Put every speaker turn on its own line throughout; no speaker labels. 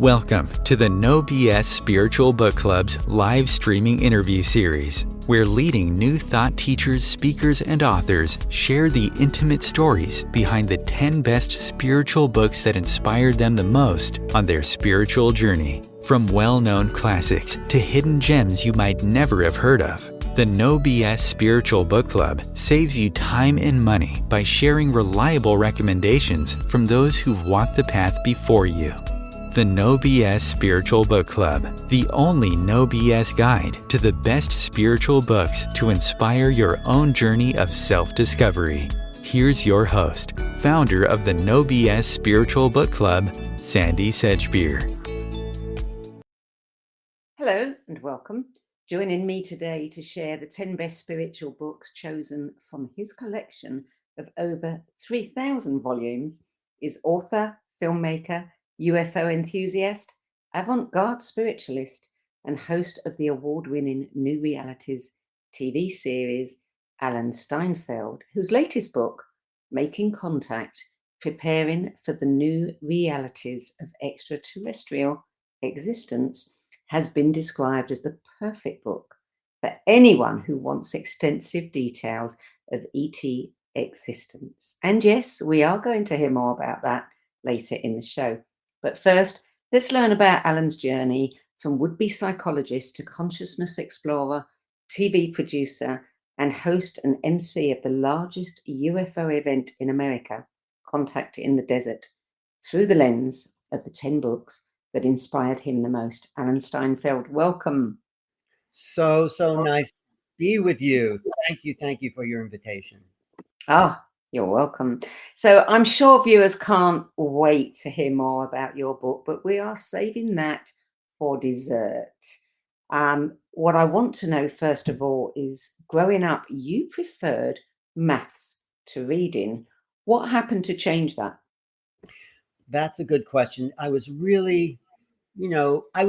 Welcome to the No BS Spiritual Book Club's live streaming interview series, where leading new thought teachers, speakers, and authors share the intimate stories behind the 10 best spiritual books that inspired them the most on their spiritual journey. From well-known classics to hidden gems you might never have heard of, the No BS Spiritual Book Club saves you time and money by sharing reliable recommendations from those who've walked the path before you. The No BS Spiritual Book Club, the only no BS guide to the best spiritual books to inspire your own journey of self-discovery. Here's your host, founder of the No BS Spiritual Book Club, Sandy Sedgbeer.
Hello and welcome. Joining me today to share the 10 best spiritual books chosen from his collection of over 3,000 volumes is author, filmmaker, UFO enthusiast, avant-garde spiritualist, and host of the award-winning New Realities TV series, Alan Steinfeld, whose latest book, Making Contact, Preparing for the New Realities of Extraterrestrial Existence, has been described as the perfect book for anyone who wants extensive details of ET existence. And yes, we are going to hear more about that later in the show. But first, let's learn about Alan's journey from would-be psychologist to consciousness explorer, TV producer, and host and MC of the largest UFO event in America, Contact in the Desert, through the lens of the 10 books that inspired him the most. Alan Steinfeld, welcome.
So nice to be with you. Thank you for your invitation.
You're welcome. So I'm sure viewers can't wait to hear more about your book, but we are saving that for dessert. What I want to know, first of all, is growing up, you preferred maths to reading. What happened to change that?
That's a good question. I was really, it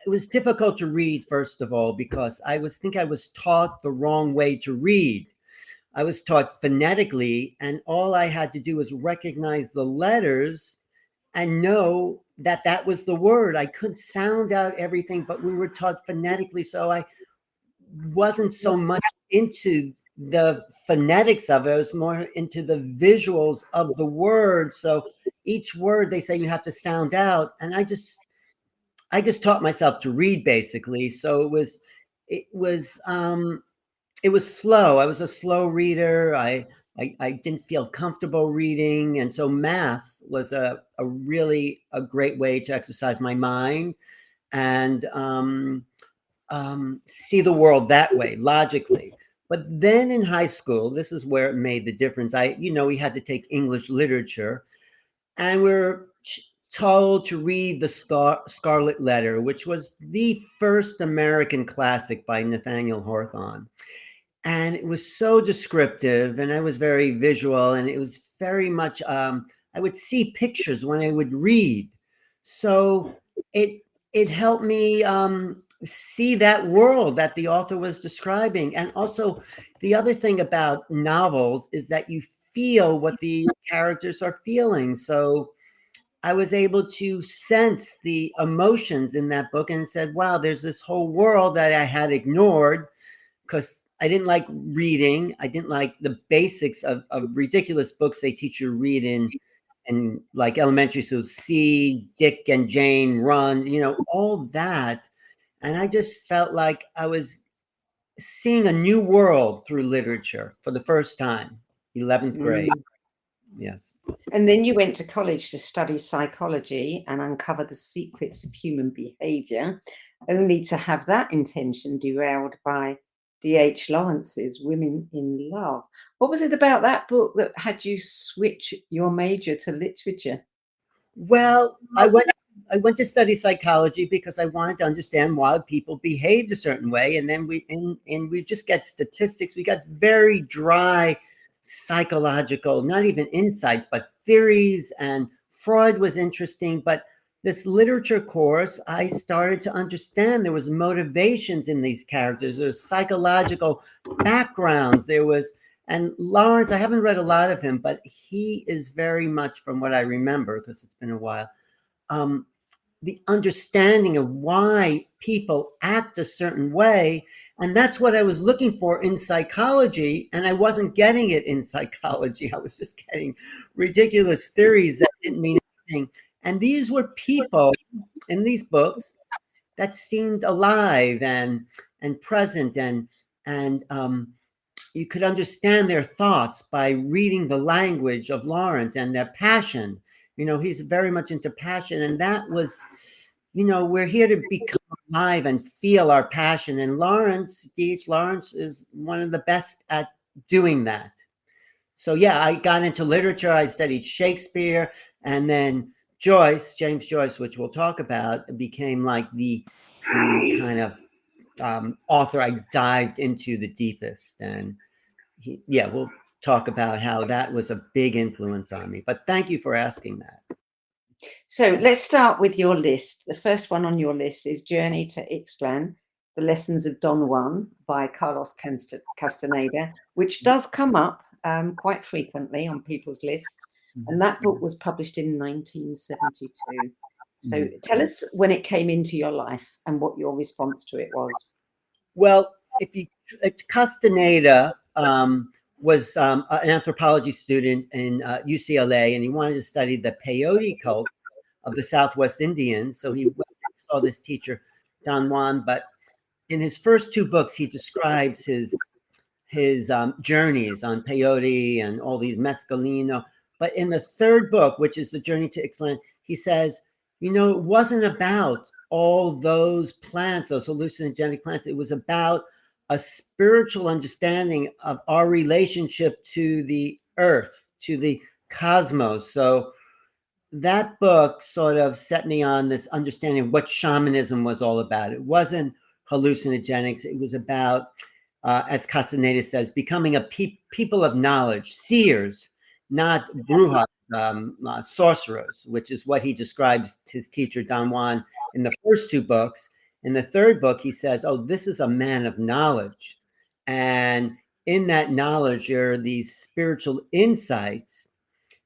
was difficult to read, first of all, because I was taught the wrong way to read. I was taught phonetically, and all I had to do was recognize the letters and know that that was the word. I couldn't sound out everything, but we were taught phonetically, so I wasn't so much into the phonetics of it. I was more into the visuals of the word. So each word they say you have to sound out, and I just taught myself to read, basically. So it was slow. I was a slow reader. I didn't feel comfortable reading. And so math was a really great way to exercise my mind and see the world that way, logically. But then in high school, this is where it made the difference. We had to take English literature, and we were told to read The Scarlet Letter, which was the first American classic by Nathaniel Hawthorne. And it was so descriptive, and I was very visual, and it was very much, I would see pictures when I would read. So it helped me see that world that the author was describing. And also the other thing about novels is that you feel what the characters are feeling. So I was able to sense the emotions in that book and said, wow, there's this whole world that I had ignored because I didn't like reading. I didn't like the basics of ridiculous books they teach you to read in like elementary. So see Dick and Jane run, all that. And I just felt like I was seeing a new world through literature for the first time, 11th grade. Yes.
And then you went to college to study psychology and uncover the secrets of human behavior, only to have that intention derailed by D.H. Lawrence's Women in Love. What was it about that book that had you switch your major to literature?
Well, I went to study psychology because I wanted to understand why people behaved a certain way. And then we just get statistics. We got very dry psychological, not even insights, but theories. And Freud was interesting. But this literature course, I started to understand there was motivations in these characters. There's psychological backgrounds. And Lawrence, I haven't read a lot of him, but he is very much, from what I remember, because it's been a while, the understanding of why people act a certain way. And that's what I was looking for in psychology. And I wasn't getting it in psychology. I was just getting ridiculous theories that didn't mean anything. And these were people in these books that seemed alive and present, and you could understand their thoughts by reading the language of Lawrence and their passion. He's very much into passion, and that was, we're here to become alive and feel our passion. And D.H. Lawrence is one of the best at doing that. So yeah, I got into literature. I studied Shakespeare, and then James Joyce, which we'll talk about, became like the kind of author I dived into the deepest. And we'll talk about how that was a big influence on me. But thank you for asking that.
So let's start with your list. The first one on your list is Journey to Ixtlan, The Lessons of Don Juan by Carlos Castaneda, which does come up quite frequently on people's lists. And that book was published in 1972. So tell us when it came into your life and what your response to it was.
Well, Castaneda was an anthropology student in UCLA, and he wanted to study the peyote cult of the Southwest Indians. So he went and saw this teacher, Don Juan. But in his first two books, he describes his journeys on peyote and all these mescalino. But in the third book, which is The Journey to Ixtlan, he says, it wasn't about all those plants, those hallucinogenic plants. It was about a spiritual understanding of our relationship to the earth, to the cosmos. So that book sort of set me on this understanding of what shamanism was all about. It wasn't hallucinogenics. It was about, as Castaneda says, becoming a people of knowledge, seers, not brujas, sorcerers, which is what he describes his teacher Don Juan in the first two books. In the third book, he says, this is a man of knowledge. And in that knowledge, there are these spiritual insights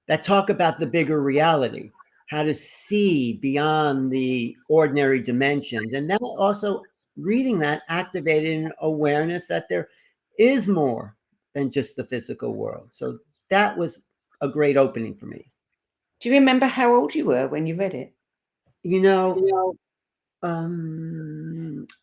that talk about the bigger reality, how to see beyond the ordinary dimensions. And then also reading that activated an awareness that there is more than just the physical world. So that was a great opening for me.
Do you remember how old you were when you read it?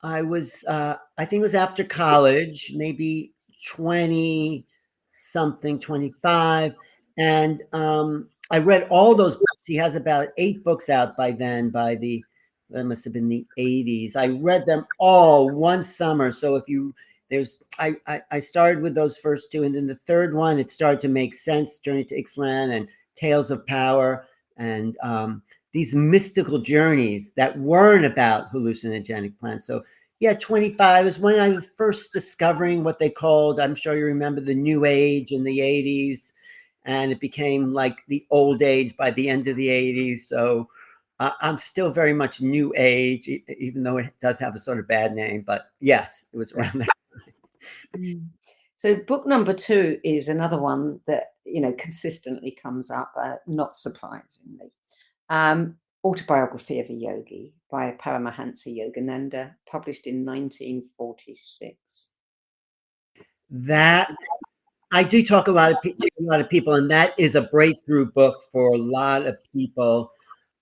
I was, I think it was after college, maybe 20 something, 25. And I read all those books. He has about 8 books out by then, that must have been the 80s. I read them all one summer. So I started with those first 2, and then the third one, it started to make sense. Journey to Ixtlan and Tales of Power, and these mystical journeys that weren't about hallucinogenic plants. So yeah, 25 is when I was first discovering what they called, I'm sure you remember, the New Age in the 80s. And it became like the old age by the end of the 80s. So I'm still very much New Age, even though it does have a sort of bad name. But yes, it was around that time.
So book number 2 is another one that, consistently comes up, not surprisingly. Autobiography of a Yogi by Paramahansa Yogananda, published in 1946.
That I do talk to a lot of people, and that is a breakthrough book for a lot of people.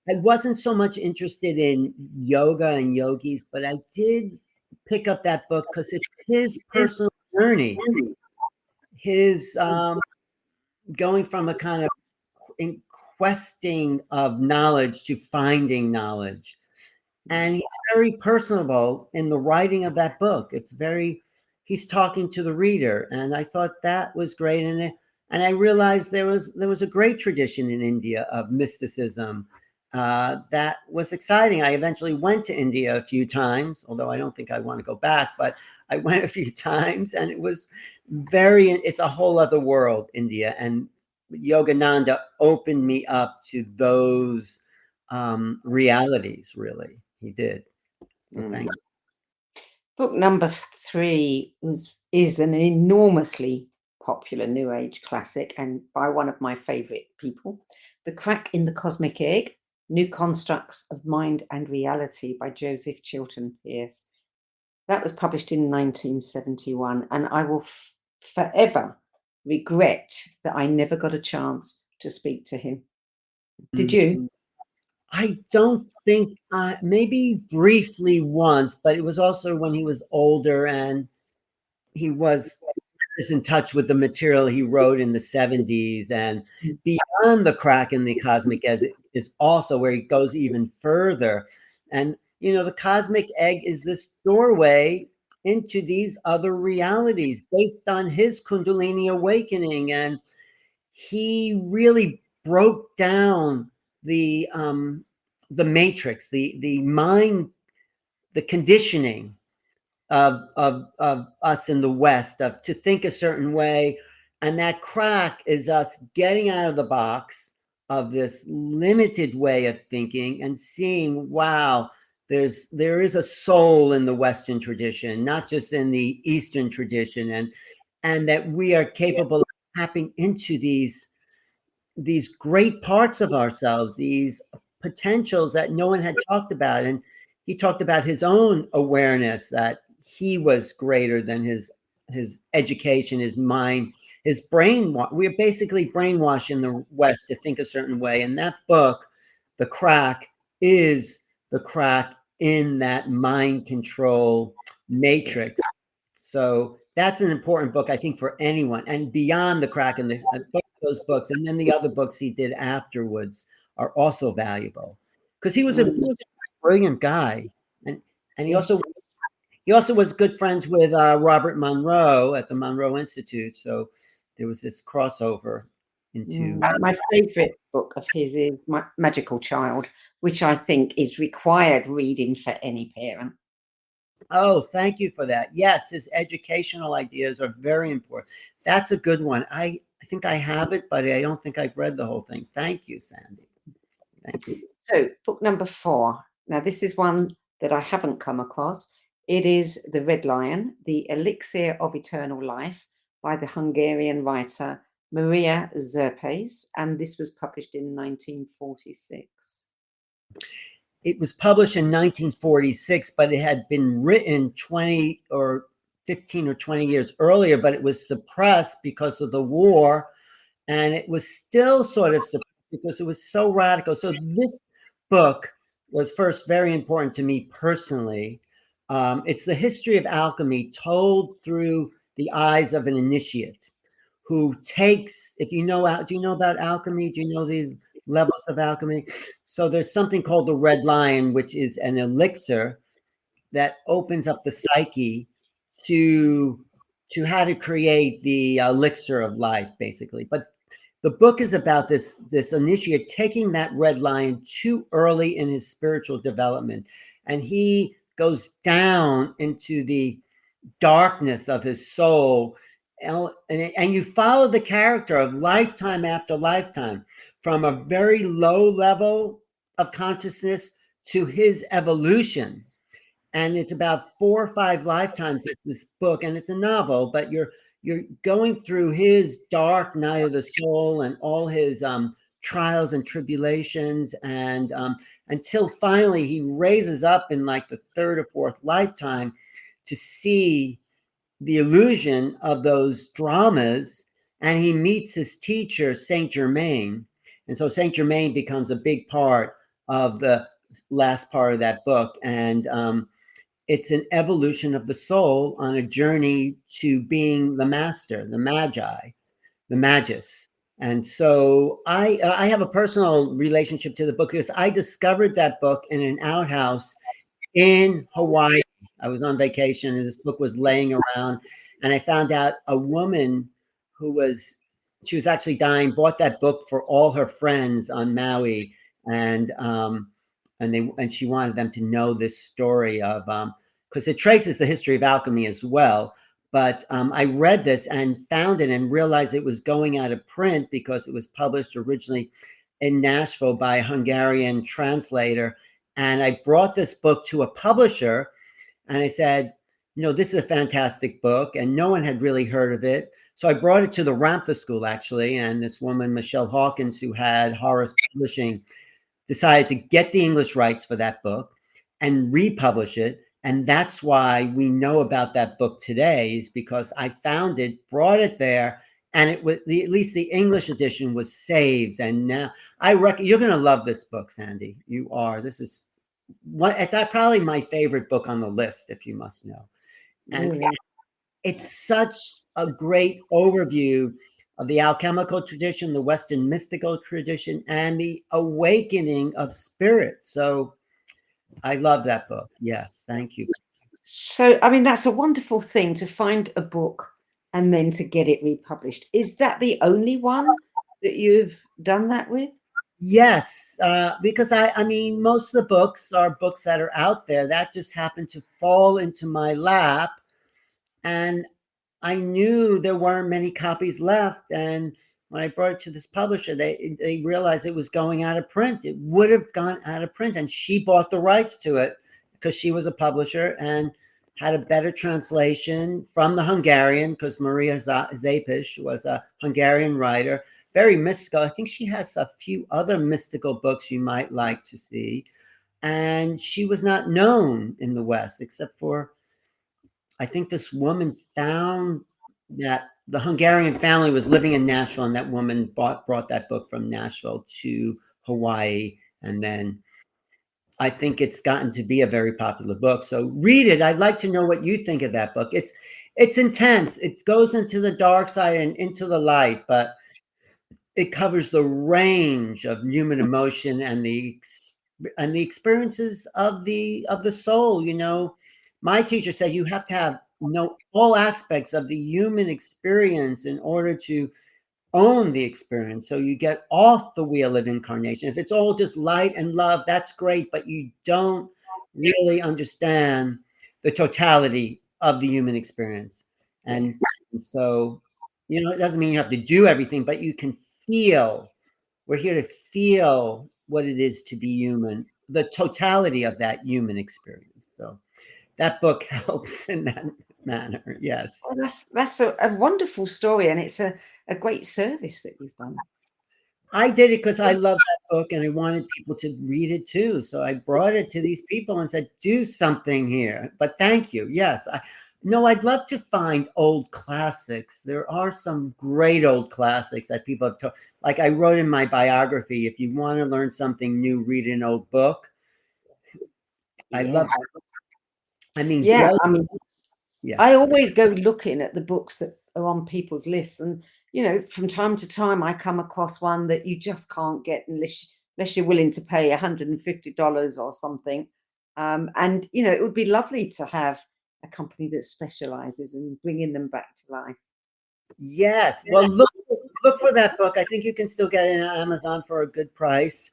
I wasn't so much interested in yoga and yogis, but I did pick up that book because it's his personal journey, his going from a kind of questing of knowledge to finding knowledge. And he's very personable in the writing of that book. He's talking to the reader. And I thought that was great. And I realized there was a great tradition in India of mysticism that was exciting. I eventually went to India a few times, although I don't think I want to go back, but I went a few times, and it was it's a whole other world, India. And Yogananda opened me up to those realities, really. He did. So thank you.
Book number 3 is an enormously popular New Age classic, and by one of my favorite people, The Crack in the Cosmic Egg New Constructs of Mind and Reality by Joseph Chilton Pearce. That was published in 1971, and I will forever regret that I never got a chance to speak to him. Did you?
I don't think, maybe briefly once, but it was also when he was older and he was in touch with the material he wrote in the 70s. And Beyond the Crack in the Cosmic Egg is also where he goes even further. And, you know, the cosmic egg is this doorway into these other realities based on his Kundalini awakening. And he really broke down the matrix, the mind, the conditioning of us in the West to think a certain way. And that crack is us getting out of the box of this limited way of thinking and seeing, wow, there is a soul in the Western tradition, not just in the Eastern tradition, and that we are capable of tapping into these great parts of ourselves, these potentials that no one had talked about. And he talked about his own awareness that he was greater than his education, his mind, his brain. We're basically brainwashed in the West to think a certain way. And that book, The Crack, is the crack in that mind control matrix. So that's an important book, I think, for anyone. And Beyond the Crack in those books, and then the other books he did afterwards are also valuable, because he was a brilliant guy, and he also was good friends with Robert Monroe at the Monroe Institute. So there was this crossover into.
My favorite book of his is Magical Child, which I think is required reading for any parent.
Oh, thank you for that. Yes, his educational ideas are very important. That's a good one. I think I have it, but I don't think I've read the whole thing. Thank you, Sandy. Thank you.
So book number 4. Now, this is one that I haven't come across. It is The Red Lion, The Elixir of Eternal Life by the Hungarian writer Maria Zerpes, and this was published in 1946.
It was published in 1946, but it had been written 20 or 15 or 20 years earlier, but it was suppressed because of the war. And it was still sort of suppressed because it was so radical. So this book was first very important to me personally. It's the history of alchemy told through the eyes of an initiate who takes, do you know about alchemy? Do you know the levels of alchemy? So there's something called the Red Lion, which is an elixir that opens up the psyche to how to create the elixir of life, basically. But the book is about this initiate taking that red lion too early in his spiritual development, and he goes down into the darkness of his soul. And you follow the character of lifetime after lifetime, from a very low level of consciousness to his evolution. And it's about 4 or 5 lifetimes in this book, and it's a novel, but you're going through his dark night of the soul and all his trials and tribulations, and until finally he raises up in like the 3rd or 4th lifetime to see the illusion of those dramas, and he meets his teacher, Saint Germain. And so Saint Germain becomes a big part of the last part of that book. And it's an evolution of the soul on a journey to being the master, the magi, the magus. And so I have a personal relationship to the book because I discovered that book in an outhouse in Hawaii. I was on vacation and this book was laying around, and I found out a woman she was actually dying, bought that book for all her friends on Maui, and she wanted them to know this story of because it traces the history of alchemy as well. But I read this and found it and realized it was going out of print because it was published originally in Nashville by a Hungarian translator. And I brought this book to a publisher and I said, this is a fantastic book, and no one had really heard of it. So I brought it to the Ramtha School, actually, and this woman, Michelle Hawkins, who had Horace Publishing, decided to get the English rights for that book and republish it. And that's why we know about that book today, is because I found it, brought it there, and it was at least the English edition was saved. And now you're going to love this book, Sandy. You are. This is it's probably my favorite book on the list, if you must know. And
Really?
it's such a great overview of the alchemical tradition, the Western mystical tradition, and the awakening of spirit. So I love that book. Yes, thank you.
So, I mean, that's a wonderful thing to find a book and then to get it republished. Is that the only one that you've done that with?
Yes, because I mean, most of the books are books that are out there that just happened to fall into my lap. And I knew there weren't many copies left. And when I brought it to this publisher, they realized it was going out of print. It would have gone out of print. And she bought the rights to it because she was a publisher and had a better translation from the Hungarian, because Maria Zépis was a Hungarian writer, very mystical. I think she has a few other mystical books you might like to see. And she was not known in the West, except for, I think this woman found that the Hungarian family was living in Nashville, and that woman brought that book from Nashville to Hawaii. And then I think it's gotten to be a very popular book. So read it. I'd like to know what you think of that book. It's intense. It goes into the dark side and into the light, but it covers the range of human emotion and the experiences of the soul. You know, my teacher said you have to know all aspects of the human experience in order to own the experience. So you get off the wheel of incarnation. If it's all just light and love, that's great, but you don't really understand the totality of the human experience. And so, you know, it doesn't mean you have to do everything, but you can feel. We're here to feel what it is to be human, the totality of that human experience. So that book helps in that manner. Yes.
Well, that's a wonderful story, and it's a great service that you've done.
I did it because I love that book and I wanted people to read it too. So I brought it to these people and said, do something here. But thank you. Yes. I'd love to find old classics. There are some great old classics that people have taught. Like I wrote in my biography, if you want to learn something new, read an old book. I love it. I mean,
yeah, I always go looking at the books that are on people's lists, and you know, from time to time, I come across one that you just can't get unless you're willing to pay $150 or something. And you know, it would be lovely to have a company that specializes in bringing them back to life.
Yes. Well, look for that book. I think you can still get it on Amazon for a good price.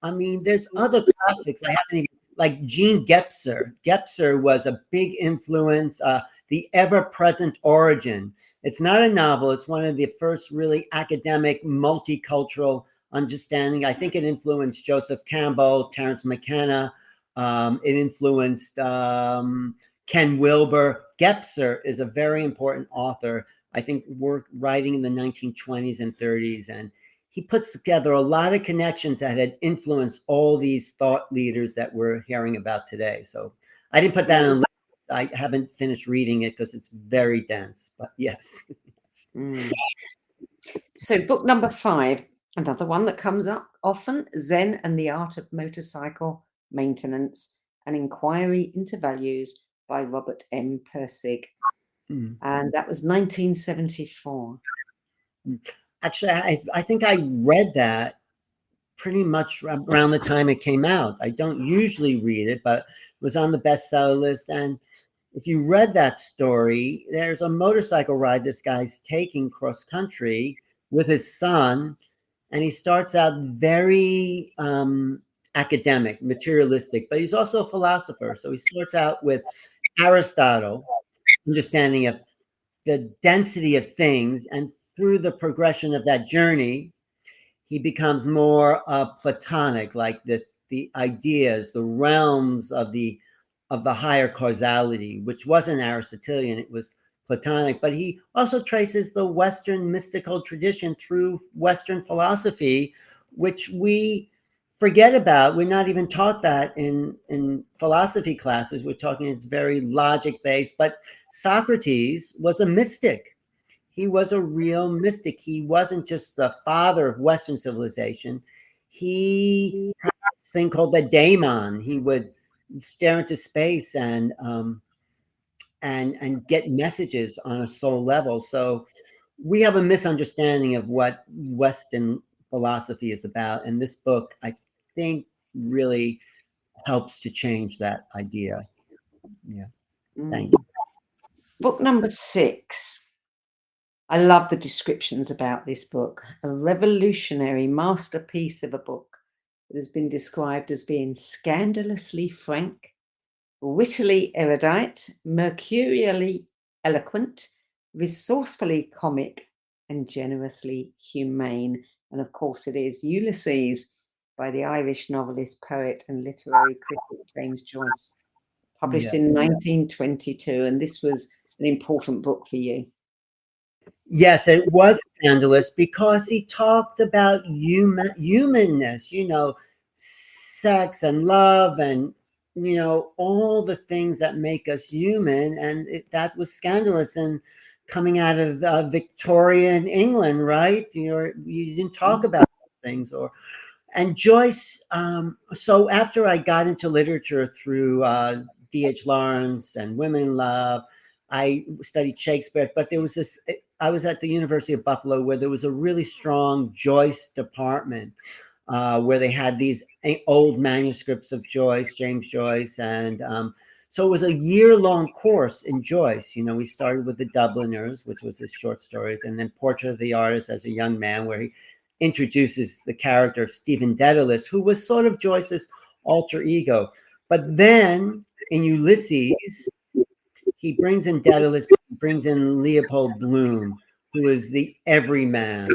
I mean, there's other classics. I haven't even, like Jean Gebser. Gebser was a big influence. The Ever-Present Origin. It's not a novel. It's one of the first really academic, multicultural understanding. I think it influenced Joseph Campbell, Terence McKenna. It influenced Ken Wilber. Gebser is a very important author. I think writing in the 1920s and 30s. And he puts together a lot of connections that had influenced all these thought leaders that we're hearing about today. So I didn't put that on the list. I haven't finished reading it because it's very dense, but yes.
So book number 5, another one that comes up often, Zen and the Art of Motorcycle Maintenance, an Inquiry into Values by Robert M. Pirsig. And that was 1974.
Actually, I think I read that pretty much around the time it came out. I don't usually read it, but it was on the bestseller list. And if you read that story, there's a motorcycle ride this guy's taking cross country with his son. And he starts out very academic, materialistic, but he's also a philosopher. So he starts out with Aristotle, understanding of the density of things, and through the progression of that journey, he becomes more Platonic, like the ideas, the realms of the higher causality, which wasn't Aristotelian, it was Platonic. But he also traces the Western mystical tradition through Western philosophy, which we forget about. We're not even taught that in philosophy classes. We're talking it's very logic based. But Socrates was a mystic. He was a real mystic. He wasn't just the father of Western civilization. He had this thing called the daemon. He would stare into space and get messages on a soul level. So we have a misunderstanding of what Western philosophy is about. And this book, I think, really helps to change that idea. Yeah. Thank you.
Book number 6. I love the descriptions about this book. A revolutionary masterpiece of a book that has been described as being scandalously frank, wittily erudite, mercurially eloquent, resourcefully comic, and generously humane. And of course, it is Ulysses by the Irish novelist, poet, and literary critic James Joyce, published in 1922. And this was an important book for you.
Yes, it was scandalous because he talked about humanness, sex and love and, all the things that make us human. And that was scandalous. And coming out of Victorian England, right? You didn't talk about those things. And Joyce, so after I got into literature through D.H. Lawrence and Women in Love, I studied Shakespeare, but there was I was at the University of Buffalo where there was a really strong Joyce department where they had these old manuscripts of Joyce, James Joyce. And so it was a year-long course in Joyce. We started with The Dubliners, which was his short stories, and then Portrait of the Artist as a Young Man, where he introduces the character of Stephen Dedalus, who was sort of Joyce's alter ego. But then in Ulysses, he brings in Dedalus, brings in Leopold Bloom, who is the everyman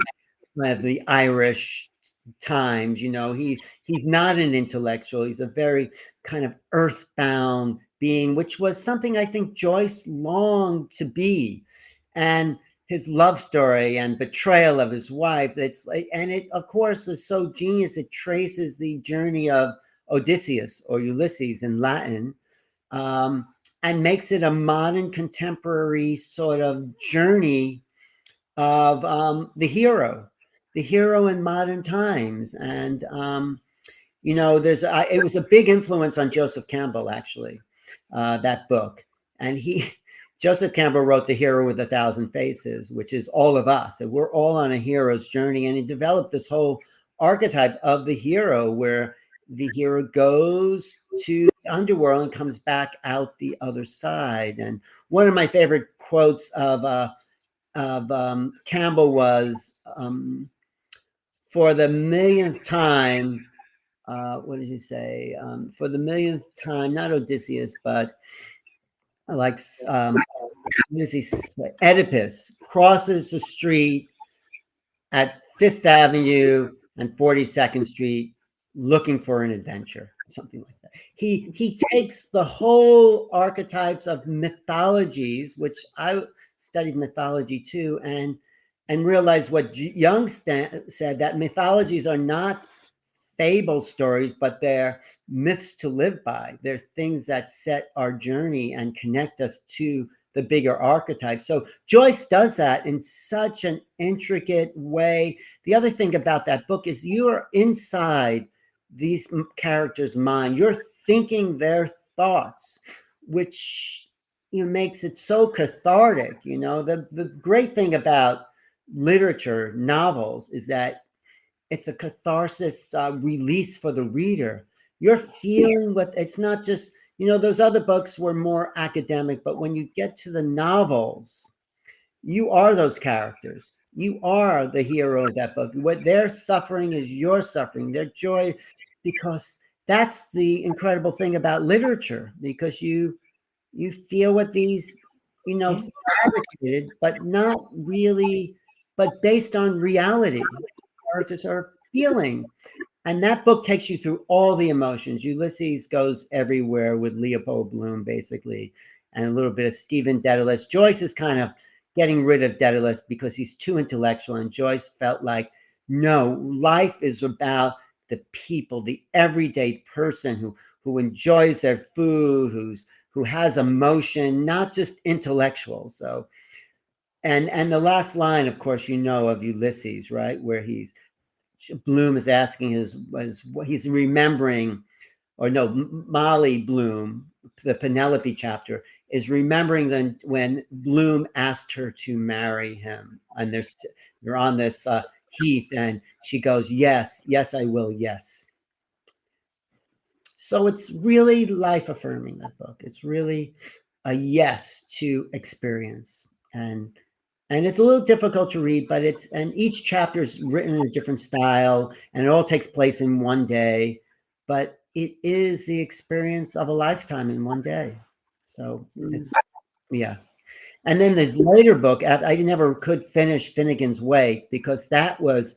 of the Irish times. He's not an intellectual. He's a very kind of earthbound being, which was something I think Joyce longed to be. And his love story and betrayal of his wife, and it of course is so genius. It traces the journey of Odysseus, or Ulysses in Latin, and makes it a modern contemporary sort of journey of the hero in modern times. And it was a big influence on Joseph Campbell, actually, that book. And Joseph Campbell wrote The Hero with a Thousand Faces, which is all of us. And we're all on a hero's journey. And he developed this whole archetype of the hero, where the hero goes to the underworld and comes back out the other side. And one of my favorite quotes of Campbell was, for the millionth time, what did he say? For the millionth time, not Odysseus, but like Oedipus crosses the street at 5th Avenue and 42nd Street looking for an adventure, something like that. He takes the whole archetypes of mythologies, which I studied mythology too, and realized what Jung said, that mythologies are not fable stories, but they're myths to live by. They're things that set our journey and connect us to the bigger archetype. So Joyce does that in such an intricate way. The other thing about that book is you're inside these characters' mind. You're thinking their thoughts, which makes it so cathartic. The great thing about literature, novels, is that it's a catharsis release for the reader. You're feeling what, it's not just, those other books were more academic, but when you get to the novels, you are those characters. You are the hero of that book. What they're suffering is your suffering, their joy, because that's the incredible thing about literature, because you feel what these, fabricated, but not really, but based on reality. Characters are feeling. And that book takes you through all the emotions. Ulysses goes everywhere with Leopold Bloom, basically, and a little bit of Stephen Dedalus. Joyce is kind of getting rid of Dedalus because he's too intellectual. And Joyce felt like, no, life is about the people, the everyday person who enjoys their food, who has emotion, not just intellectual. So, and the last line, of course, of Ulysses, right, where Bloom is asking he's remembering, or no, Molly Bloom, the Penelope chapter, is remembering when Bloom asked her to marry him, and they're on this heath, and she goes, yes, I will, yes. So it's really life affirming, that book. It's really a yes to experience, and it's a little difficult to read, but and each chapter is written in a different style, and it all takes place in one day, but it is the experience of a lifetime in one day. So it's, yeah. And then this later book, I never could finish Finnegan's Wake, because that was,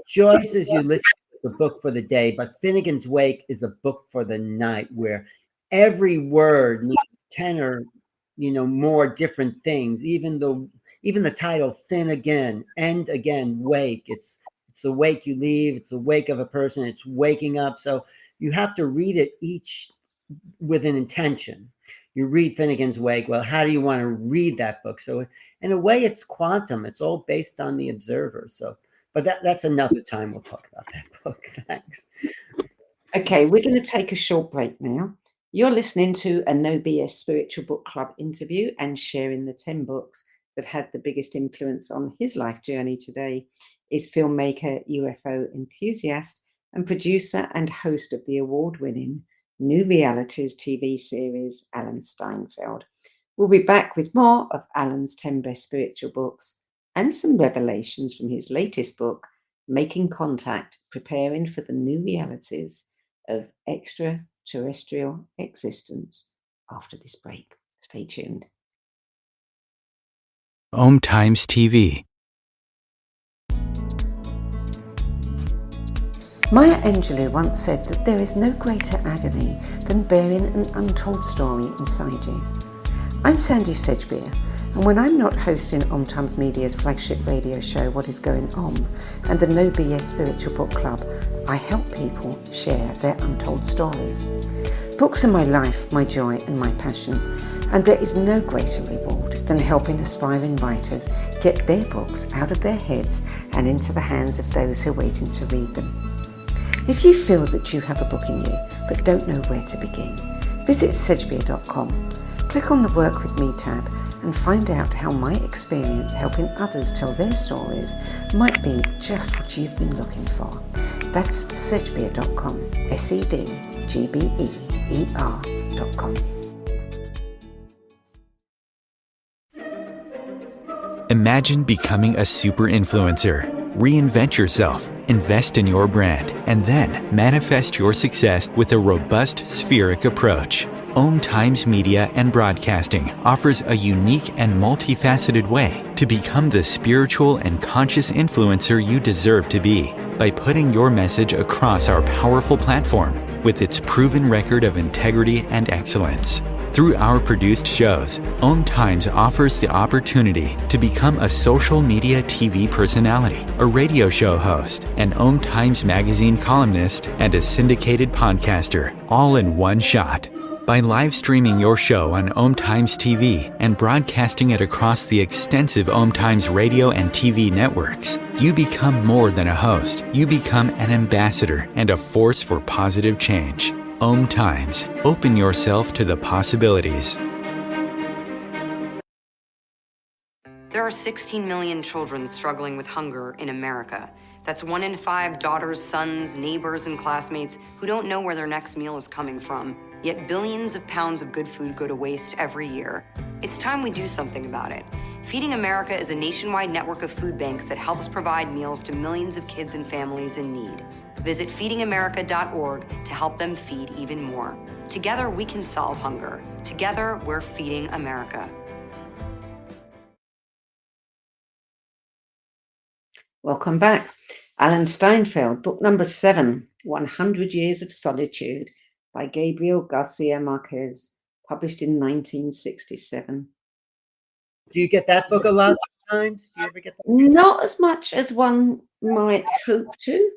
Joyce's Ulysses is a book for the day, but Finnegan's Wake is a book for the night, where every word means 10 or, more different things. Even the title, Fin Again, End Again, Wake. It's the wake you leave. It's the wake of a person. It's waking up. So you have to read it each with an intention. You read Finnegan's Wake. Well, how do you want to read that book? So in a way, it's quantum. It's all based on the observer. So, but that's another time we'll talk about that book. Thanks.
Okay, we're going to take a short break now. You're listening to a No BS Spiritual Book Club interview and sharing the 10 books that had the biggest influence on his life journey today is filmmaker, UFO enthusiast, and producer and host of the award-winning New Realities TV series, Alan Steinfeld. We'll be back with more of Alan's 10 best spiritual books and some revelations from his latest book, Making Contact, Preparing for the New Realities of Extraterrestrial Existence, after this break. Stay tuned.
Om Times TV.
Maya Angelou once said that there is no greater agony than bearing an untold story inside you. I'm Sandy Sedgbeer, and when I'm not hosting Om Times Media's flagship radio show, What Is Going On, and the No BS Spiritual Book Club, I help people share their untold stories. Books are my life, my joy, and my passion, and there is no greater reward than helping aspiring writers get their books out of their heads and into the hands of those who are waiting to read them. If you feel that you have a book in you but don't know where to begin, visit sedgbeer.com. Click on the Work With Me tab and find out how my experience helping others tell their stories might be just what you've been looking for. That's sedgbeer.com, sedgbeer.com.
Imagine becoming a super influencer. Reinvent yourself, invest in your brand, and then manifest your success with a robust spheric approach. Om Times Media and Broadcasting offers a unique and multifaceted way to become the spiritual and conscious influencer you deserve to be by putting your message across our powerful platform with its proven record of integrity and excellence. Through our produced shows, Om Times offers the opportunity to become a social media TV personality, a radio show host, an Om Times magazine columnist, and a syndicated podcaster, all in one shot. By live streaming your show on Om Times TV and broadcasting it across the extensive Om Times radio and TV networks, you become more than a host. You become an ambassador and a force for positive change. Om Times. Open yourself to the possibilities.
There are 16 million children struggling with hunger in America. That's 1 in 5 daughters, sons, neighbors, and classmates who don't know where their next meal is coming from. Yet billions of pounds of good food go to waste every year. It's time we do something about it. Feeding America is a nationwide network of food banks that helps provide meals to millions of kids and families in need. Visit feedingamerica.org to help them feed even more. Together, we can solve hunger. Together, we're feeding America.
Welcome back. Alan Steinfeld, book number 7, 100 Years of Solitude, by Gabriel Garcia Marquez, published in 1967.
Do you get that book a lot sometimes? Do you ever get that?
Not as much as one might hope to.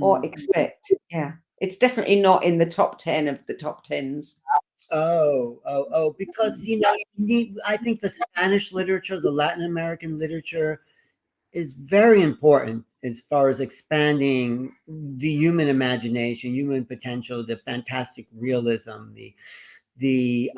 or expect. Yeah, it's definitely not in the top 10 of the top 10s.
Because I think the Spanish literature, the Latin American literature is very important as far as expanding the human imagination, human potential, the fantastic realism, the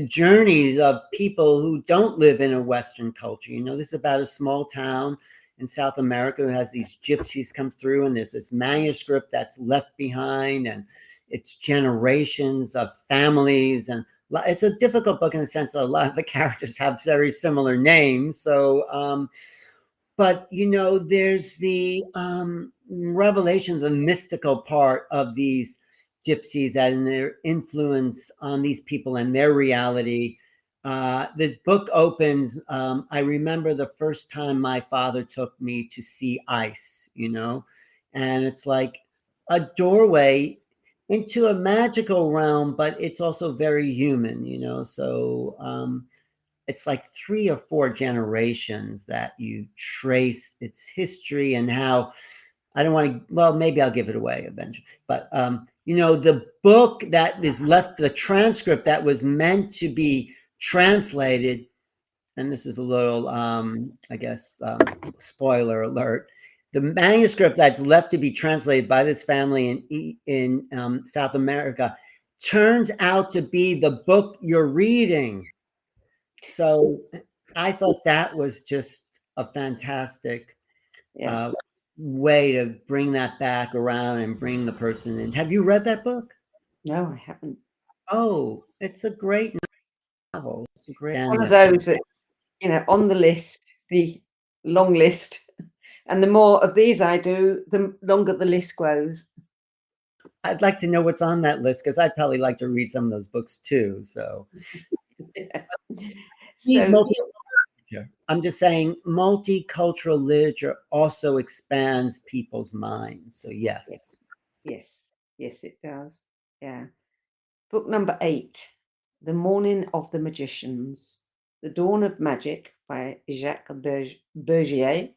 journeys of people who don't live in a Western culture. This is about a small town in South America who has these gypsies come through, and there's this manuscript that's left behind, and it's generations of families. And it's a difficult book in the sense that a lot of the characters have very similar names. So, but there's the revelation, the mystical part of these gypsies and their influence on these people and their reality. The book opens, I remember the first time my father took me to see ice, and it's like a doorway into a magical realm, but it's also very human, so it's like 3 or 4 generations that you trace its history and how. I don't want to, well, maybe I'll give it away eventually. But, the book that is left, the transcript that was meant to be translated, and this is a little, I guess, spoiler alert. The manuscript that's left to be translated by this family in South America turns out to be the book you're reading. So I thought that was just a fantastic way to bring that back around and bring the person in. Have you read that book?
No, I haven't.
Oh, it's a great novel. It's a great
one of those that, on the list, the long list. And the more of these I do, the longer the list grows.
I'd like to know what's on that list, because I'd probably like to read some of those books too. So, I'm just saying, multicultural literature also expands people's minds. So yes,
it does. Yeah. Book number 8, The Morning of the Magicians, The Dawn of Magic by Jacques Bergier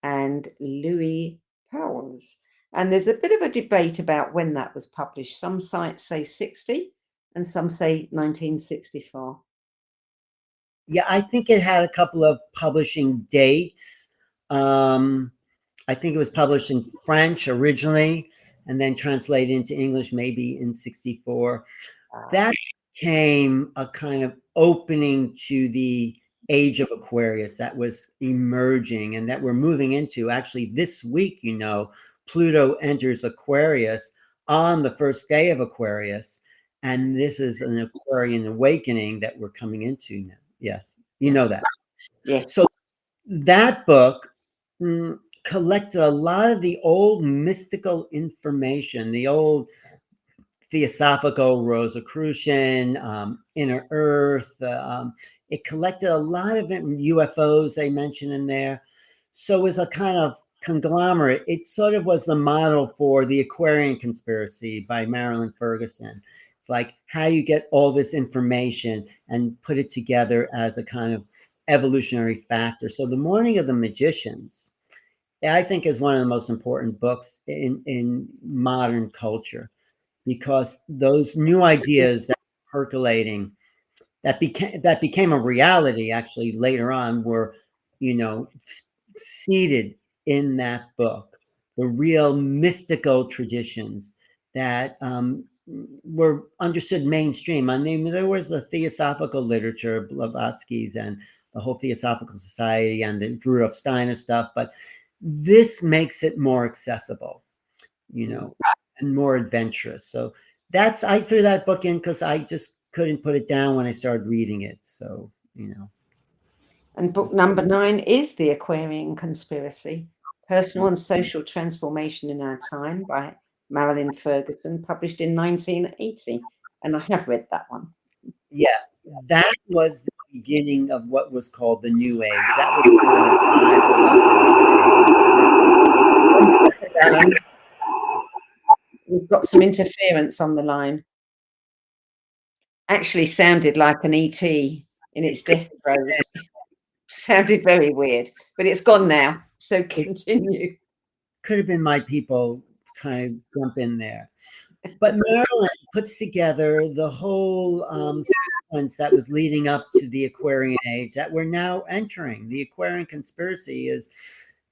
and Louis Pauwels. And there's a bit of a debate about when that was published. Some sites say 60 and some say 1964.
Yeah, I think it had a couple of publishing dates. I think it was published in French originally and then translated into English maybe in 64. That became a kind of opening to the age of Aquarius that was emerging and that we're moving into. Actually, this week, Pluto enters Aquarius on the first day of Aquarius. And this is an Aquarian awakening that we're coming into now. Yes, you know that.
Yeah.
So that book collected a lot of the old mystical information, the old Theosophical, Rosicrucian, Inner Earth. It collected a lot of it, UFOs they mentioned in there. So it was a kind of conglomerate. It sort of was the model for the Aquarian Conspiracy by Marilyn Ferguson. It's like how you get all this information and put it together as a kind of evolutionary factor. So The Morning of the Magicians, I think, is one of the most important books in modern culture, because those new ideas that were percolating, that became a reality actually later on, were, seated in that book. The real mystical traditions that were understood mainstream. I mean, there was the Theosophical literature, Blavatsky's and the whole Theosophical Society and the Rudolf Steiner stuff, but this makes it more accessible, and more adventurous. So I threw that book in because I just couldn't put it down when I started reading it. So,
And book number 9 is The Aquarian Conspiracy, Personal and Social Transformation in Our Time by Marilyn Ferguson, published in 1980. And I have read that one.
Yes, that was the beginning of what was called the New Age. That was kind of
We've got some interference on the line. Actually sounded like an ET in its death throes. Sounded very weird, but it's gone now. So continue.
could have been my people trying to jump in there. But Marilyn puts together the whole sequence that was leading up to the Aquarian age that we're now entering. The Aquarian conspiracy is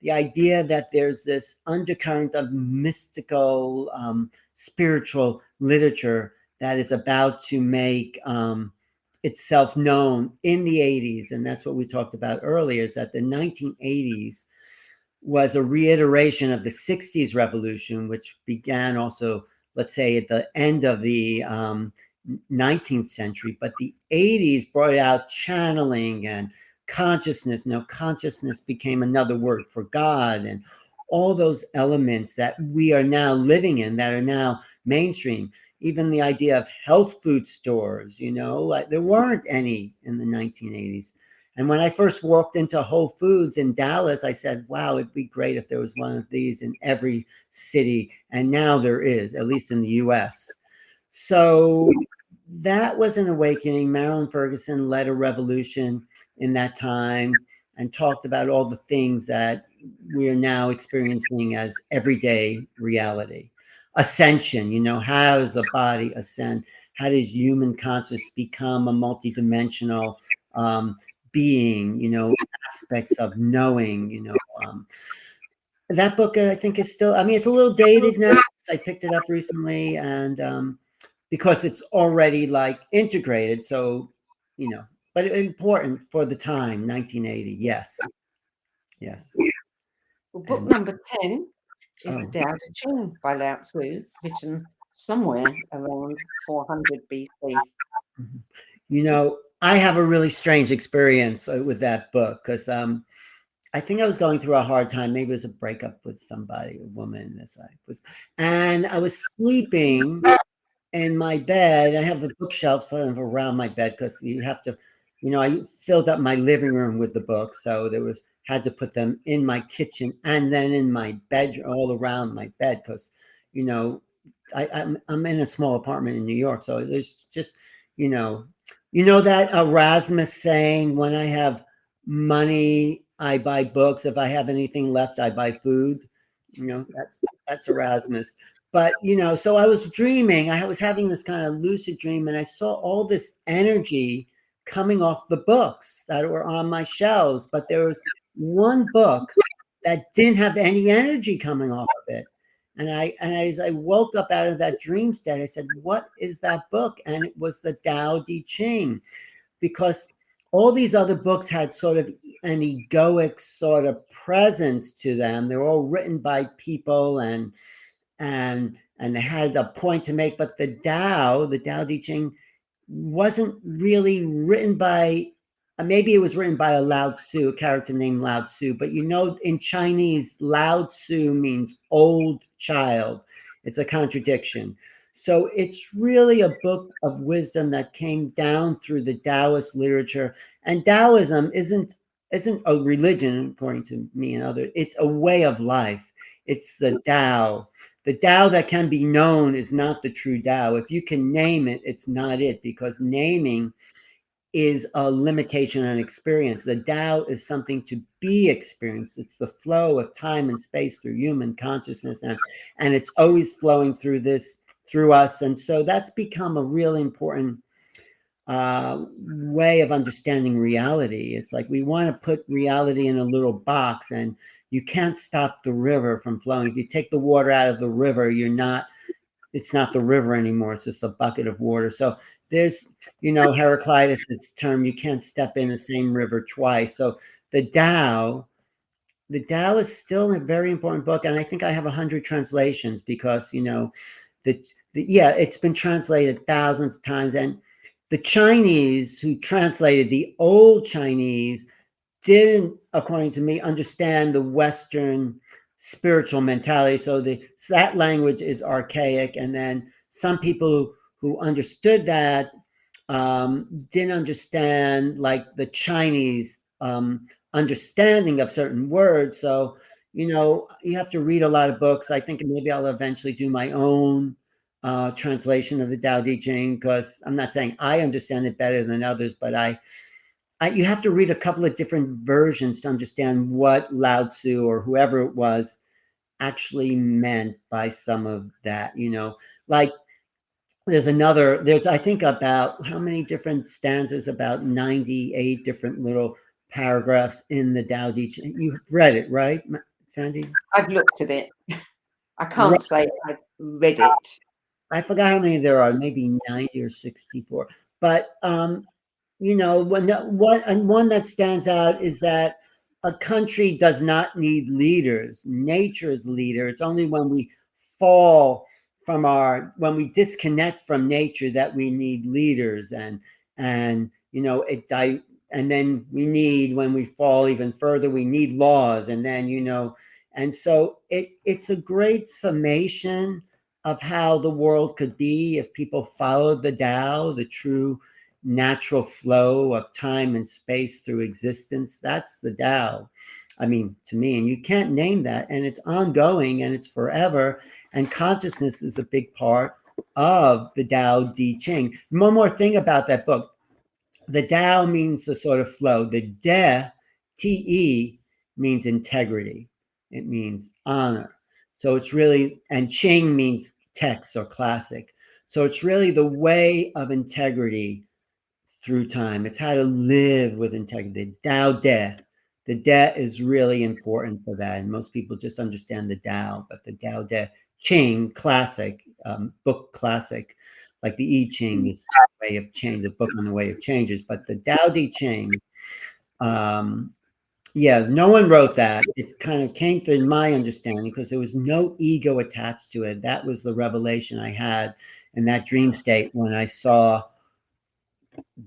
the idea that there's this undercurrent of mystical, spiritual literature that is about to make itself known in the 80s. And that's what we talked about earlier, is that the 1980s was a reiteration of the 60s revolution, which began also, let's say, at the end of the 19th century. But the 80s brought out channeling and consciousness. Consciousness became another word for God, and all those elements that we are now living in that are now mainstream. Even the idea of health food stores, there weren't any in the 1980s. And when I first walked into Whole Foods in Dallas, I said, wow, it'd be great if there was one of these in every city. And now there is, at least in the US. So that was an awakening. Marilyn Ferguson led a revolution in that time and talked about all the things that we are now experiencing as everyday reality. Ascension, how does the body ascend? How does human consciousness become a multidimensional being, aspects of knowing, that book I think is still, it's a little dated now. I picked it up recently, and because it's already like integrated. So, but important for the time, 1980. Yes.
Well, book number 10 is The Tao Te Ching by Lao Tzu, written somewhere around 400 BC.
I have a really strange experience with that book because I think I was going through a hard time. Maybe it was a breakup with somebody, a woman, and I was sleeping in my bed. I have a bookshelf sort of around my bed because you have to, I filled up my living room with the books, so had to put them in my kitchen and then in my bedroom, all around my bed, because I'm in a small apartment in New York, so there's just that Erasmus saying, when I have money I buy books, if I have anything left I buy food. That's Erasmus. But so I was dreaming, I was having this kind of lucid dream, and I saw all this energy coming off the books that were on my shelves, but there was one book that didn't have any energy coming off of it. And as I woke up out of that dream state, I said, what is that book? And it was the Tao Te Ching, because all these other books had sort of an egoic sort of presence to them. They're all written by people and they had a point to make, but the Tao Te Ching wasn't really written by, maybe it was written by a Lao Tzu, a character named Lao Tzu, but in Chinese, Lao Tzu means old child. It's a contradiction. So it's really a book of wisdom that came down through the Taoist literature. And Taoism isn't a religion, according to me and others. It's a way of life. It's the Tao. The Tao that can be known is not the true Tao. If you can name it, it's not it, because naming is a limitation on experience. The Tao is something to be experienced. It's the flow of time and space through human consciousness, and it's always flowing through us. And so that's become a really important way of understanding reality. It's like we want to put reality in a little box, and you can't stop the river from flowing. If you take the water out of the river, it's not the river anymore. It's just a bucket of water. So there's, Heraclitus' term, you can't step in the same river twice. So the Tao is still a very important book. And I think I have 100 translations because, it's been translated thousands of times. And the Chinese who translated the old Chinese didn't, according to me, understand the Western spiritual mentality. So that language is archaic. And then some people who understood that didn't understand like the Chinese understanding of certain words. So, you have to read a lot of books. I think maybe I'll eventually do my own translation of the Tao Te Ching, because I'm not saying I understand it better than others, but you have to read a couple of different versions to understand what Lao Tzu or whoever it was actually meant by some of that, like there's I think about how many different stanzas, about 98 different little paragraphs in the Tao Te Ching. You read it, right, Sandy?
I've looked at it. I
Right.
can't say I've read it.
I forgot how many there are, maybe 90 or 64. But one that stands out is that a country does not need leaders. Nature is the leader. It's only when we fall when we disconnect from nature that we need leaders, and and then when we fall even further, we need laws, and then and so it's a great summation of how the world could be if people followed the Tao, the true natural flow of time and space through existence. That's the Tao, I mean, to me. And you can't name that. And it's ongoing and it's forever. And consciousness is a big part of the Tao Te Ching. One more thing about that book. The Tao means the sort of flow. The De, Te, means integrity. It means honor. So it's really, and Ching means text or classic. So it's really the way of integrity through time. It's how to live with integrity. Tao De. The De is really important for that. And most people just understand the Tao, but the Tao De Ching, classic, book classic, like the I Ching is the way of change, the book on the way of changes. But the Tao Te Ching, yeah, no one wrote that. It kind of came through my understanding because there was no ego attached to it. That was the revelation I had in that dream state when I saw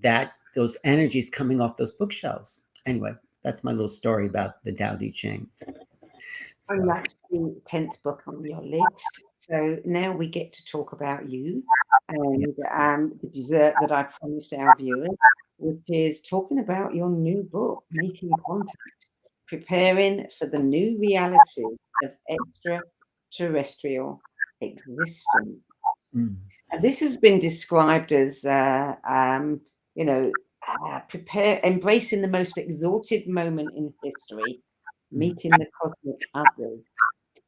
that those energies coming off those bookshelves. Anyway, that's my little story about the Tao Te Ching.
And that's the 10th book on your list. So now we get to talk about you and the dessert that I promised our viewers, which is talking about your new book, Making Contact, Preparing for the New Realities of Extraterrestrial Existence. And this has been described as, embracing the most exalted moment in history, meeting the cosmic others.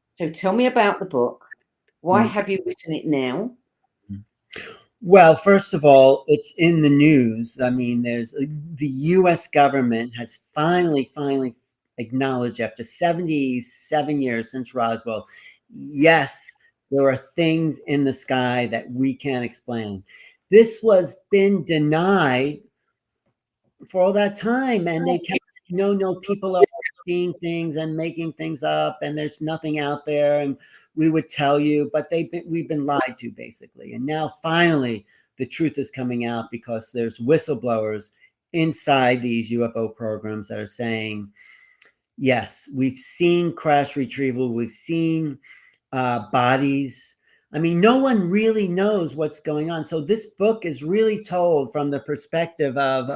So tell me about the book. Why have you written it now?
Well, first of all, it's in the news. I mean, the U.S. government has finally acknowledged after 77 years since Roswell, yes, there are things in the sky that we can't explain. This was been denied for all that time, and they kept, no, people are seeing things and making things up, and there's nothing out there, and we would tell you, but we've been lied to, basically. And now finally the truth is coming out because there's whistleblowers inside these UFO programs that are saying, yes, we've seen crash retrieval, we've seen bodies. I mean, no one really knows what's going on. So this book is really told from the perspective of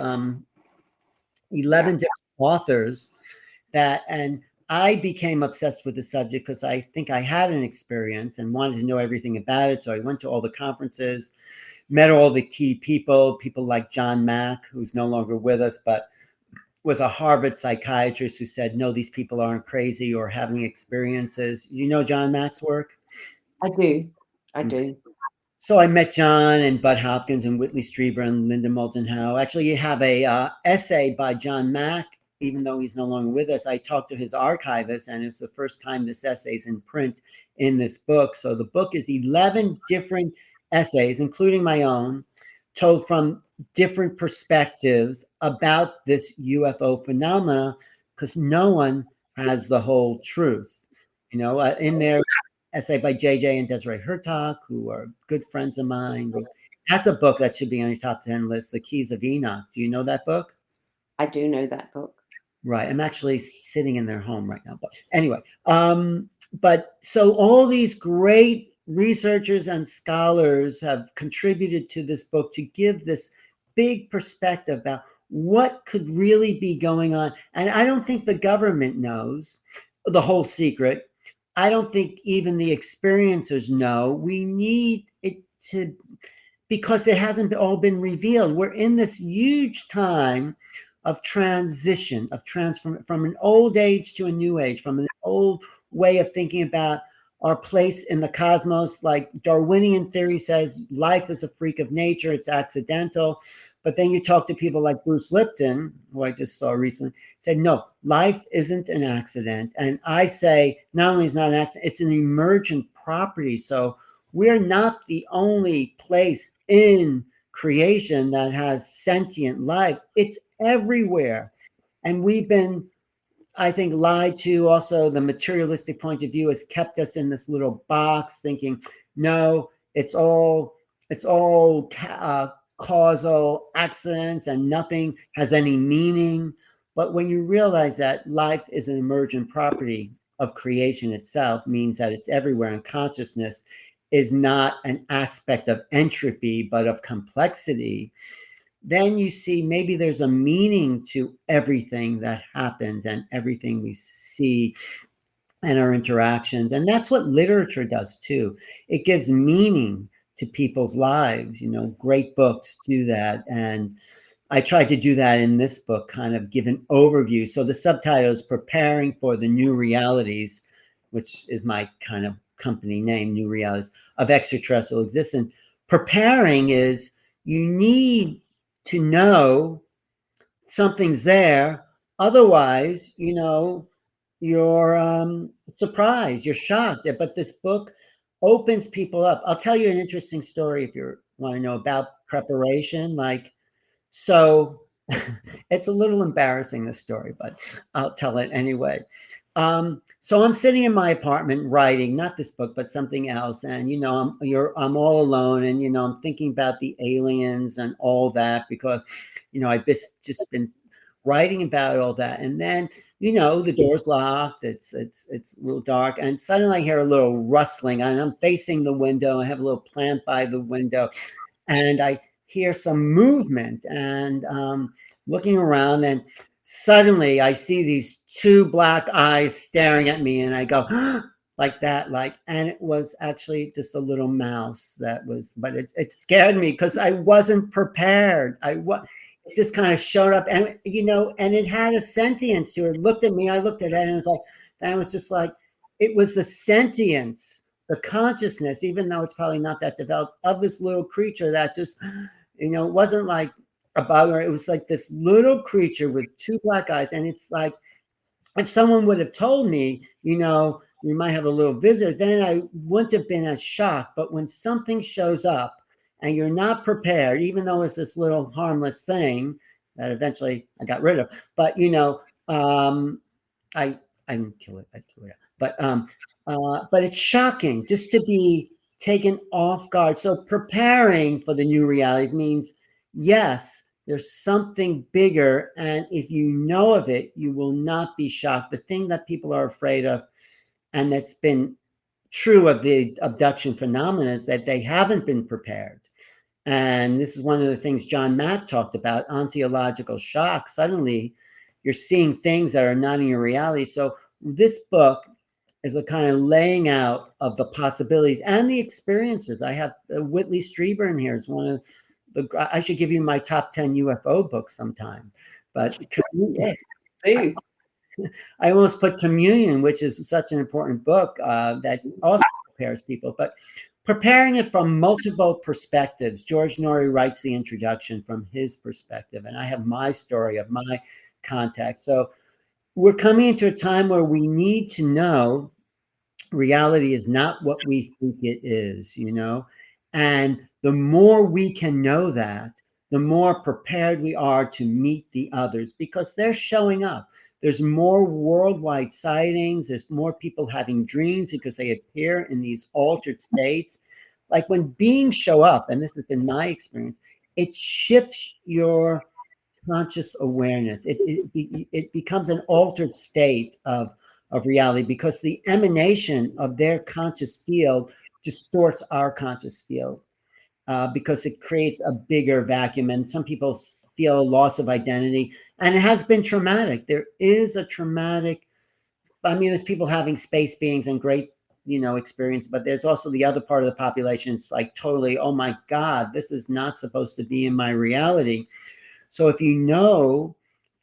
11 different authors and I became obsessed with the subject because I think I had an experience and wanted to know everything about it. So I went to all the conferences, met all the key people like John Mack, who's no longer with us, but was a Harvard psychiatrist who said, no, these people aren't crazy or having experiences. You know John Mack's work?
I do.
So I met John and Bud Hopkins and Whitley Strieber and Linda Moulton Howe. Actually, you have a essay by John Mack, even though he's no longer with us. I talked to his archivist, and it's the first time this essay is in print in this book. So the book is 11 different essays, including my own, told from different perspectives about this UFO phenomena, because no one has the whole truth. In there, essay by JJ and Desiree Hertog, who are good friends of mine. That's a book that should be on your top 10 list, The Keys of Enoch. Do you know that book?
I do know that book.
Right. I'm actually sitting in their home right now. But anyway, but so all these great researchers and scholars have contributed to this book to give this big perspective about what could really be going on. And I don't think the government knows the whole secret. I don't think even the experiencers know. We need it because it hasn't all been revealed. We're in this huge time of transition, of transform from an old age to a new age, from an old way of thinking about our place in the cosmos. Like Darwinian theory says, life is a freak of nature, it's accidental. But then you talk to people like Bruce Lipton, who I just saw recently, said, no, life isn't an accident. And I say, not only is it not an accident, it's an emergent property. So we're not the only place in creation that has sentient life. It's everywhere. And we've been, I think, lied to. Also, the materialistic point of view has kept us in this little box thinking, no, it's all causal accidents and nothing has any meaning. But when you realize that life is an emergent property of creation itself, means that it's everywhere, and consciousness is not an aspect of entropy, but of complexity, then you see maybe there's a meaning to everything that happens and everything we see and our interactions. And that's what literature does too. It gives meaning to people's lives. You know, great books do that. And I tried to do that in this book, kind of give an overview. So the subtitle is Preparing for the New Realities, which is my kind of company name, New Realities of Extraterrestrial Existence. Preparing is, you need to know something's there. Otherwise, you know, you're surprised, you're shocked. But this book opens people up. I'll tell you an interesting story if you want to know about preparation. Like, so it's a little embarrassing, this story, but I'll tell it anyway. So I'm sitting in my apartment writing, not this book, but something else. And, you know, I'm all alone, and, you know, I'm thinking about the aliens and all that, because, you know, I've just been writing about all that. And then, you know, the door's locked. It's a little dark. And suddenly I hear a little rustling, and I'm facing the window. I have a little plant by the window, and I hear some movement, and looking around, and suddenly I see these two black eyes staring at me, and I go like that, and it was actually just a little mouse but it scared me because I wasn't prepared. It just kind of showed up, and, you know, and it had a sentience to it. It looked at me, I looked at it, and it was like, and I was just like, it was the sentience, the consciousness, even though it's probably not that developed, of this little creature that just, you know, it wasn't like a bug, or it was like this little creature with two black eyes. And it's like, if someone would have told me, you know, we might have a little visitor, then I wouldn't have been as shocked. But when something shows up and you're not prepared, even though it's this little harmless thing that eventually I got rid of, but, you know, I didn't kill it, I threw it out. But it's shocking just to be taken off guard. So preparing for the new realities means, yes, there's something bigger, and if you know of it, you will not be shocked. The thing that people are afraid of, and that's been true of the abduction phenomena, is that they haven't been prepared. And this is one of the things John Mack talked about, ontological shock. Suddenly, you're seeing things that are not in your reality. So this book is a kind of laying out of the possibilities and the experiences. I have Whitley Strieber in here. It's one of I should give you my top 10 UFO books sometime. But
yes, do.
I almost put Communion, which is such an important book that also prepares people, but preparing it from multiple perspectives. George Norrie writes the introduction from his perspective, and I have my story of my contact. So we're coming into a time where we need to know reality is not what we think it is, you know? And the more we can know that, the more prepared we are to meet the others, because they're showing up. There's more worldwide sightings. There's more people having dreams because they appear in these altered states. Like when beings show up, and this has been my experience, it shifts your conscious awareness. It becomes an altered state of reality, because the emanation of their conscious field distorts our conscious field, because it creates a bigger vacuum. And some people feel a loss of identity, and it has been traumatic. There is a traumatic, I mean, there's people having space beings and great, you know, experience, but there's also the other part of the population. It's like totally, oh my God, this is not supposed to be in my reality. So if you know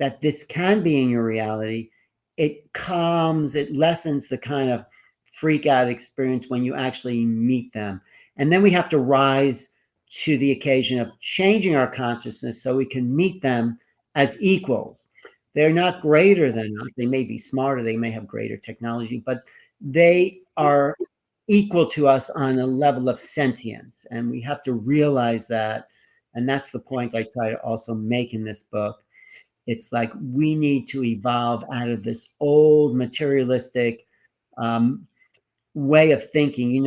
that this can be in your reality, it calms, it lessens the kind of freak out experience when you actually meet them. And then we have to rise to the occasion of changing our consciousness so we can meet them as equals. They're not greater than us. They may be smarter, they may have greater technology, but they are equal to us on a level of sentience. And we have to realize that. And that's the point I try to also make in this book. It's like we need to evolve out of this old materialistic way of thinking.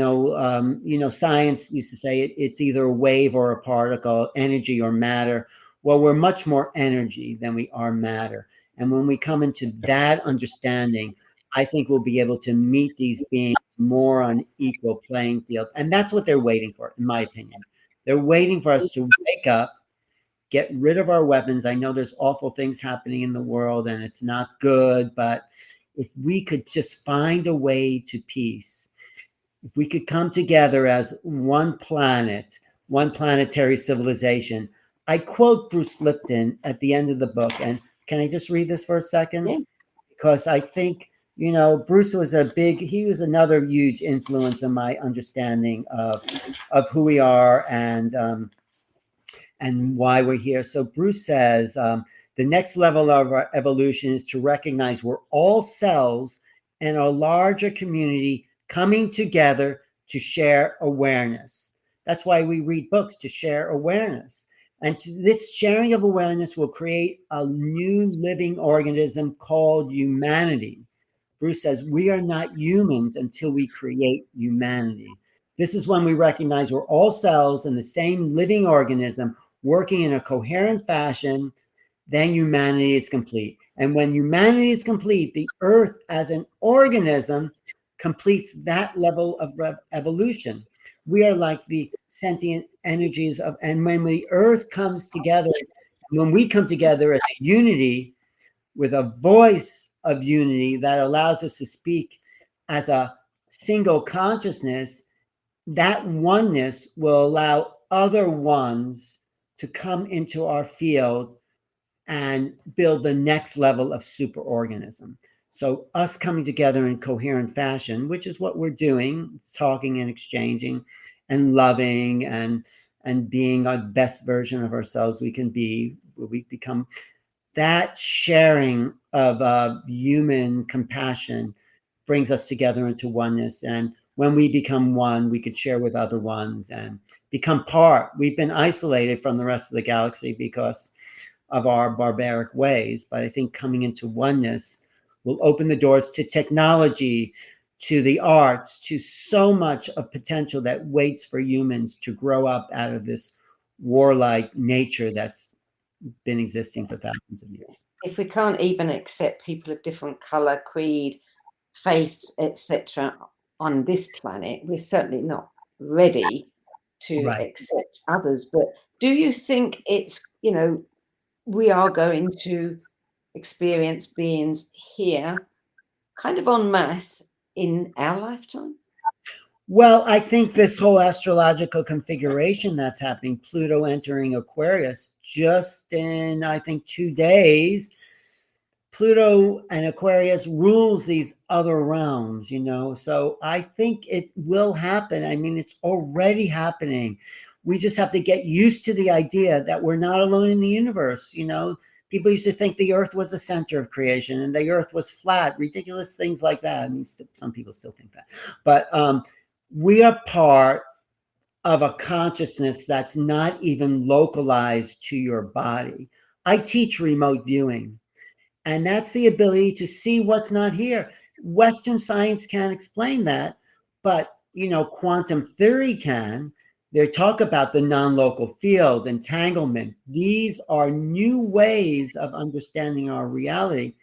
Science used to say it's either a wave or a particle, energy or matter. Well, we're much more energy than we are matter. And when we come into that understanding, I think we'll be able to meet these beings more on equal playing field. And that's what they're waiting for, in my opinion. They're waiting for us to wake up, get rid of our weapons. I know there's awful things happening in the world and it's not good, but if we could just find a way to peace, if we could come together as one planet, one planetary civilization. I quote Bruce Lipton at the end of the book. And can I just read this for a second?
Yeah.
Because I think, Bruce was he was another huge influence in my understanding of who we are and why we're here. So Bruce says, the next level of our evolution is to recognize we're all cells in a larger community coming together to share awareness. That's why we read books, to share awareness. And this sharing of awareness will create a new living organism called humanity. Bruce says, we are not humans until we create humanity. This is when we recognize we're all cells in the same living organism working in a coherent fashion. Then humanity is complete. And when humanity is complete, the earth as an organism completes that level of evolution. We are like the sentient energies and when the earth comes together, when we come together as a unity with a voice of unity that allows us to speak as a single consciousness, that oneness will allow other ones to come into our field and build the next level of superorganism. So us coming together in coherent fashion, which is what we're doing, talking and exchanging and loving and being our best version of ourselves we can be, we become that sharing of human compassion brings us together into oneness. And when we become one, we could share with other ones and become part. We've been isolated from the rest of the galaxy because of our barbaric ways. But I think coming into oneness will open the doors to technology, to the arts, to so much of potential that waits for humans to grow up out of this warlike nature that's been existing for thousands of years.
If we can't even accept people of different color, creed, faiths, etc., on this planet, we're certainly not ready to accept others. But do you think it's, we are going to experience beings here kind of en masse in our lifetime?
Well, I think this whole astrological configuration that's happening, Pluto entering Aquarius just in, I think, 2 days, Pluto and Aquarius rules these other realms, so I think it will happen. I mean, it's already happening. We just have to get used to the idea that we're not alone in the universe. People used to think the earth was the center of creation and the earth was flat, ridiculous things like that. I mean, some people still think that, but we are part of a consciousness that's not even localized to your body. I teach remote viewing, and that's the ability to see what's not here. Western science can't explain that, but quantum theory can. They talk about the non-local field, entanglement. These are new ways of understanding our reality.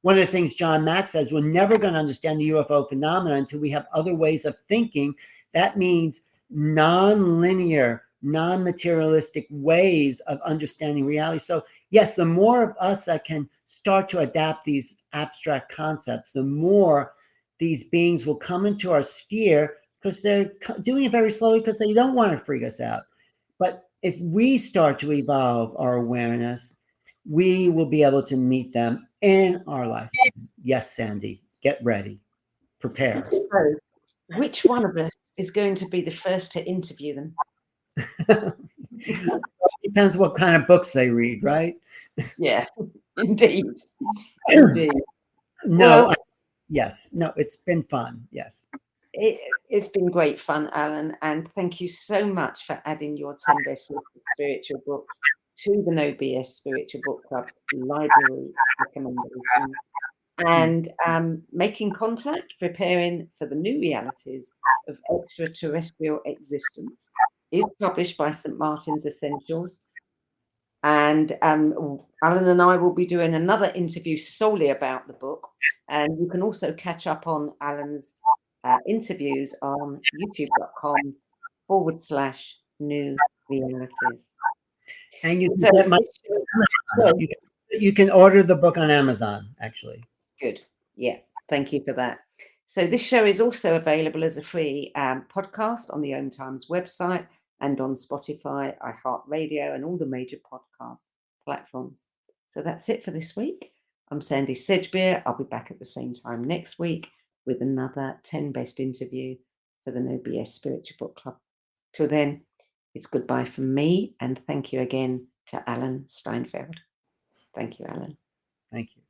One of the things John Mack says, we're never going to understand the UFO phenomenon until we have other ways of thinking. That means non-linear, non-materialistic ways of understanding reality. So yes, the more of us that can start to adapt these abstract concepts, the more these beings will come into our sphere, because they're doing it very slowly because they don't want to freak us out. But if we start to evolve our awareness, we will be able to meet them in our lifetime. Yes, Sandy, get ready, prepare.
So, which one of us is going to be the first to interview them?
Depends what kind of books they read, right?
Yeah, indeed. Indeed.
No,
Well,
yes, no, it's been fun. Yes.
It's been great fun, Alan, and thank you so much for adding your 10 best spiritual books to the No BS Spiritual Book Club library recommendations, and making contact, preparing for the new realities of extraterrestrial existence is published by St. Martin's Essentials. And Alan and I will be doing another interview solely about the book, and you can also catch up on Alan's interviews on youtube.com/new realities.
And you can
So,
get you can order the book on Amazon, actually.
good. Yeah, thank you for that. So this show is also available as a free podcast on the Om Times website and on Spotify, iHeartRadio, and all the major podcast platforms. So that's it for this week. I'm Sandy Sedgbeer. I'll be back at the same time next week with another 10 best interview for the No BS Spiritual Book Club. Till then, it's goodbye from me, and thank you again to Alan Steinfeld. Thank you, Alan.
Thank you.